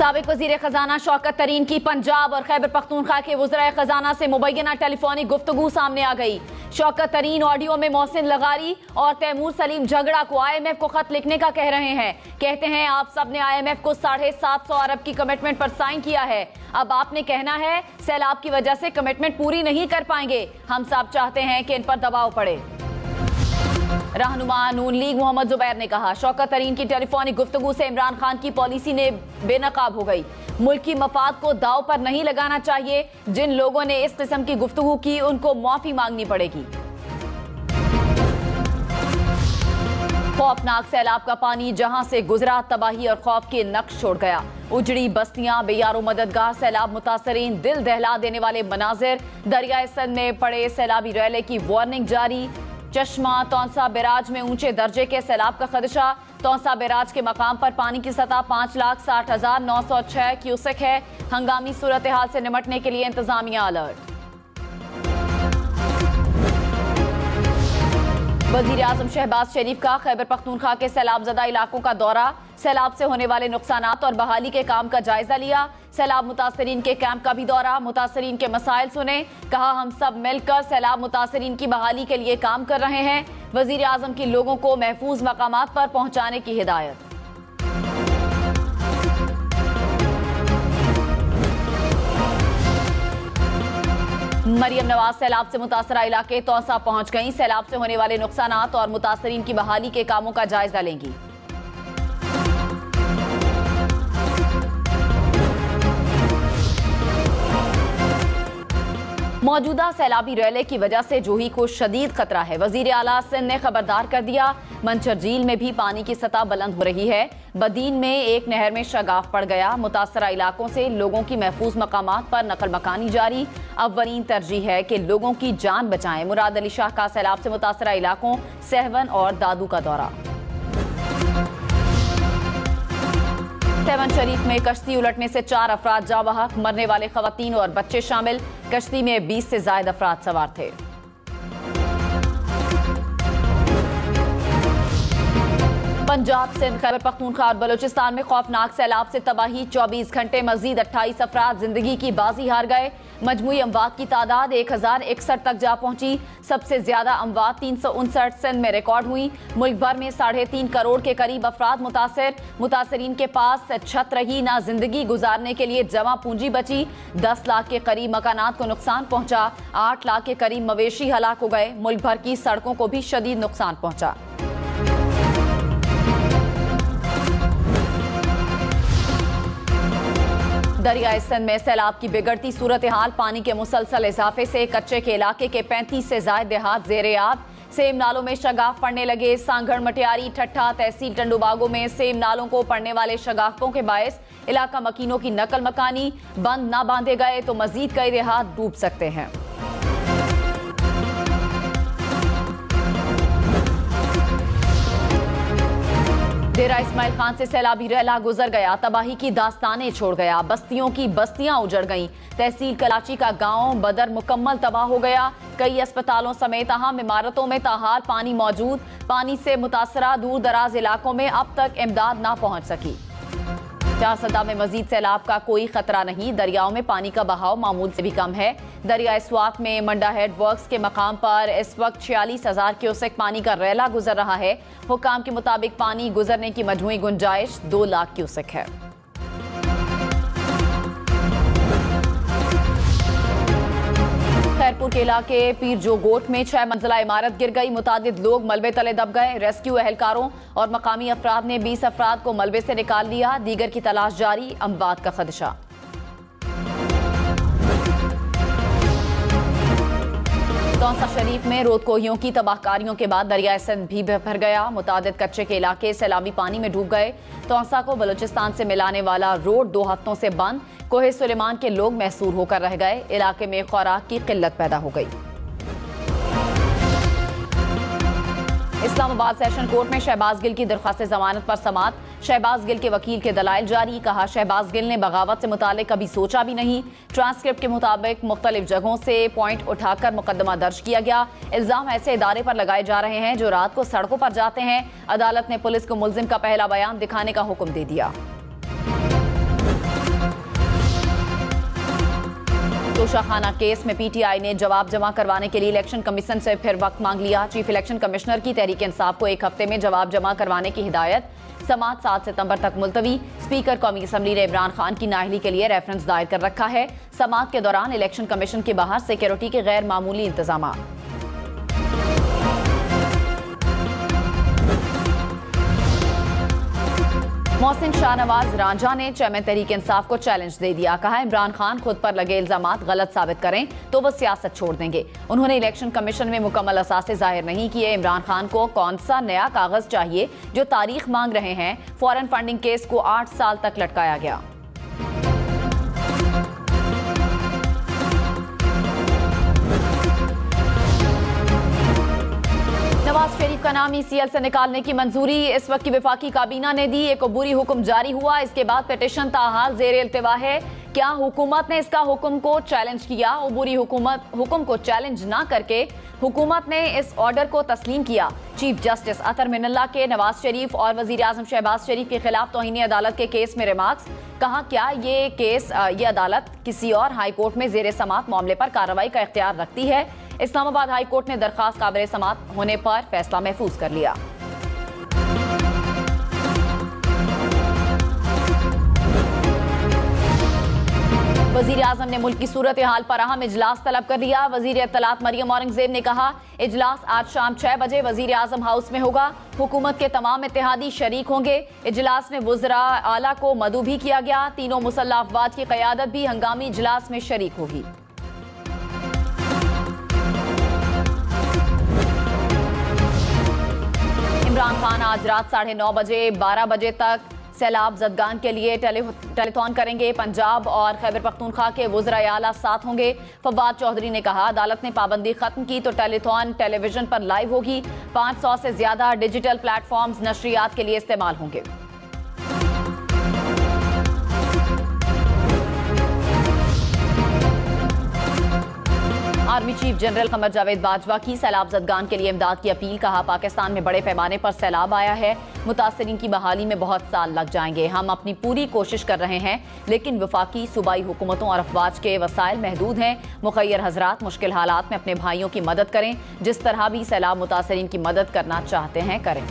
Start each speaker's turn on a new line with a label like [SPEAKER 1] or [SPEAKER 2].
[SPEAKER 1] साबिक वजीर खजाना शौकत तरीन की पंजाब और खैबर पख्तूनख्वा के वज़राए खजाना से मुबैना टेलीफोनिक गुफ्तगू सामने आ गई। शौकत तरीन ऑडियो में मोहसिन लगारी और तैमूर सलीम झगड़ा को IMF को खत लिखने का कह रहे हैं। कहते हैं आप सब ने IMF को 750 अरब की कमिटमेंट पर साइन किया है, अब आपने कहना है सैलाब की वजह से कमिटमेंट पूरी नहीं कर पाएंगे। हम सब चाहते हैं कि इन पर दबाव पड़े। रहनुमा नून लीग मोहम्मद जुबैर ने कहा शौकत तरीन की टेलीफोनिक गुफ्तगू से इमरान खान की पॉलिसी ने बेनकाब हो गई। मुल्क की मफाद को दाव पर नहीं लगाना चाहिए। जिन लोगों ने इस किस्म की गुफ्तगू की उनको माफी मांगनी पड़ेगी। खौफनाक सैलाब का पानी जहां से गुजरा तबाही और खौफ के नक्श छोड़ गया। उजड़ी बस्तियां, बेयारो मददगार, सैलाब मुतासरीन, दिल दहला देने वाले मनाजिर। दरियाए सिंध में पड़े सैलाबी रैले की वार्निंग जारी। चश्मा तौंसा बैराज में ऊंचे दर्जे के सैलाब का खदशा। तौंसा बैराज के मकाम पर पानी की सतह 5,60,906 क्यूसेक है। हंगामी सूरत हाल से निपटने के लिए इंतजामिया अलर्ट। वजीर आजम शहबाज शरीफ का खैबर पख्तूनख्वा के सैलाबजदा इलाकों का दौरा। सैलाब से होने वाले नुकसानात और बहाली के काम का जायजा लिया। सैलाब मुतासरीन के कैंप का भी दौरा। मुतासरीन के मसाइल सुने। कहा हम सब मिलकर सैलाब मुतासरीन की बहाली के लिए काम कर रहे हैं। वजीर आजम की लोगों को महफूज मकामात पर पहुंचाने की हिदायत। मरियम नवाज सैलाब से मुतासरा इलाके तौसा पहुंच गईं। सैलाब से होने वाले नुकसानात और मुतासरीन की बहाली के कामों का जायजा लेंगी। मौजूदा सैलाबी रैले की वजह से जोही को शदीद खतरा है। वजीर आला सिंध ने खबरदार कर दिया। मंचर झील में भी पानी की सतह बुलंद हो रही है। बदीन में एक नहर में शगाफ पड़ गया। मुतासरा इलाकों से लोगों की महफूज मकामात पर नकल मकानी जारी। अव्वलीन तरजीह है कि लोगों की जान बचाएं। मुराद अली शाह का सैलाब से मुतासरा इलाकों सहवन और दादू का दौरा। सेवन शरीफ में कश्ती उलटने से 4 अफराद जाँ बहक। मरने वाले खवातीन और बच्चे शामिल। कश्ती में 20 से ज्यादा अफराद सवार थे। पंजाब, सिंध, खैबर पख्तूनख्वा और बलूचिस्तान में खौफनाक सैलाब से तबाही। 24 घंटे मजीद 28 अफराद जिंदगी की बाजी हार गए। मजमूई अमवात की तादाद 1061 तक जा पहुंची। सबसे ज्यादा अमवात 359 सिंध में रिकॉर्ड हुई। मुल्क भर में 3.5 करोड़ के करीब अफराद मुतासर। मुतासरीन के पास छत रही ना जिंदगी गुजारने के लिए जमा पूंजी बची। 10 लाख के करीब मकानात को नुकसान पहुंचा। 8 लाख के करीब मवेशी हलाक हो गए। मुल्क भर की सड़कों को भी शदीद नुकसान पहुंचा। दरियाए सिंध में सैलाब की बिगड़ती सूरत हाल। पानी के मुसलसल इजाफे से कच्चे के इलाके के 35 से ज्यादा देहात जेरे आब। सेम नालों में शगाफ पड़ने लगे। सांगड़, मटियारी, ठट्ठा तहसील टंडोबागो में सेम नालों को पड़ने वाले शगाफों के बायस इलाका मकीनों की नकल मकानी। बंद ना बांधे गए तो मजीद कई देहात डूब सकते हैं। डेरा इस्माइल खान से सैलाबी रैला गुजर गया। तबाही की दास्तानें छोड़ गया। बस्तियों की बस्तियां उजड़ गईं। तहसील कराची का गांव बदर मुकम्मल तबाह हो गया। कई अस्पतालों समेत अहम इमारतों में ताहाल पानी मौजूद। पानी से मुतासरा दूर दराज इलाकों में अब तक इमदाद ना पहुंच सकी। चारसदा में मजीद सैलाब का कोई खतरा नहीं। दरियाओं में पानी का बहाव मामूल से भी कम है। दरिया स्वात में मंडा हेड वर्क्स के मकाम पर इस वक्त 46,000 क्यूसेक पानी का रैला गुजर रहा है। हुकाम के मुताबिक पानी गुजरने की मजमूई गुंजाइश 2 लाख क्यूसेक है। खैरपुर के इलाके पीर जो गोट में 6 मंजिला इमारत गिर गई। मुतादिद लोग मलबे तले दब गए। रेस्क्यू एहलकारों और मकामी अफराद ने 20 अफराद को मलबे से निकाल लिया। दीगर की तलाश जारी। अमवात का खदशा। तौसा शरीफ में रोदकोहियों की तबाहकारियों के बाद दरियाए सिंध भी भर गया। मुतादिद कच्चे के इलाके सैलाबी पानी में डूब गए। तौसा को बलूचिस्तान से मिलाने वाला रोड 2 हफ्तों से बंद। कोहे सुलेमान के लोग महसूर होकर रह गए। इलाके में खुराक की किल्लत पैदा हो गई। इस्लामाबाद सेशन कोर्ट में शहबाज गिल की दरख्वास्त जमानत पर समाअत। शहबाज गिल के वकील के दलाइल जारी। कहा शहबाज गिल ने बगावत से मुतालिक कभी सोचा भी नहीं। ट्रांसक्रिप्ट के मुताबिक मुख्तलिफ जगहों से पॉइंट उठाकर मुकदमा दर्ज किया गया। इल्जाम ऐसे इदारे पर लगाए जा रहे हैं जो रात को सड़कों पर जाते हैं। अदालत ने पुलिस को मुल्जिम का पहला बयान दिखाने का हुक्म दे दिया। तोशाखाना केस में पीटीआई ने जवाब जमा करवाने के लिए इलेक्शन कमीशन से फिर वक्त मांग लिया। चीफ इलेक्शन कमिश्नर की तहरीक इंसाफ को एक हफ्ते में जवाब जमा करवाने की हिदायत। समाअत 7 सितंबर तक मुलतवी। स्पीकर कौमी असम्बली ने इमरान खान की नाअहली के लिए रेफरेंस दायर कर रखा है। समाअत के दौरान इलेक्शन कमीशन के बाहर सिक्योरिटी के गैर मामूली इंतजाम। मोहसिन शाहनवाज रांझा ने चेयरमैन तहरीक इंसाफ को चैलेंज दे दिया। कहा, इमरान खान खुद पर लगे इल्जामात गलत साबित करें तो वो सियासत छोड़ देंगे। उन्होंने इलेक्शन कमीशन में मुकम्मल असासे जाहिर नहीं किए। इमरान खान को कौन सा नया कागज चाहिए जो तारीख मांग रहे हैं। फॉरेन फंडिंग केस को 8 साल तक लटकाया गया। नवाज शरीफ का नाम ECL से निकालने की मंजूरी इस वक्त की वफाकी काबीना ने दी। एक अबूरी हुक्म जारी हुआ। इसके बाद पिटीशन ताहाल जेर इल्तिवा है। क्या हुकूमत ने इसका हुक्म को चैलेंज किया? अबूरी हुक्म को चैलेंज ना करके हुकूमत ने इस ऑर्डर को तस्लीम किया। चीफ जस्टिस अतर मिनल्ला के नवाज शरीफ और वजीर आजम शहबाज शरीफ के खिलाफ तौहीन अदालत के केस में रिमार्क्स। कहा, क्या ये अदालत किसी और हाई कोर्ट में जेर समाअत मामले पर कार्रवाई का इख्तियार रखती है? इस्लामाबाद हाई कोर्ट ने दरखास्त काबिल समाअत होने पर फैसला महफूज कर लिया। वजीर आजम ने मुल्क की सूरत हाल पर अहम इजलास तलब कर लिया। वजीर इत्तलात मरियम औरंगजेब ने कहा, इजलास आज शाम 6 बजे वजीर आजम हाउस में होगा। हुकूमत के तमाम इत्तेहादी शरीक होंगे। इजलास में वज़रा आला को मदऊ भी किया गया। तीनों मुसल्लह अफवाज की क़यादत भी हंगामी इजलास में शरीक होगी। इमरान खान आज रात 9:30 बजे 12 बजे तक सैलाब जदगान के लिए टेलीथॉन करेंगे। पंजाब और खैबर पख्तूनख्वा के वज़रा आला साथ होंगे। फवाद चौधरी ने कहा, अदालत ने पाबंदी खत्म की तो टेलीथॉन टेलीविजन पर लाइव होगी। 500 से ज्यादा डिजिटल प्लेटफॉर्म्स नशरियात के लिए इस्तेमाल होंगे। Army chief general Qamar Javed Bajwa की सैलाब जदगान के लिए इमदाद की अपील। कहा, पाकिस्तान में बड़े पैमाने पर सैलाब आया है। मुतासरीन की बहाली में बहुत साल लग जाएंगे। हम अपनी पूरी कोशिश कर रहे हैं, लेकिन वफाकी सूबाई हुकूमतों और अफवाज के वसाइल महदूद हैं। मुखय्यर हजरात मुश्किल हालात में अपने भाइयों की मदद करें। जिस तरह भी सैलाब मुतासरीन की मदद करना चाहते हैं करें।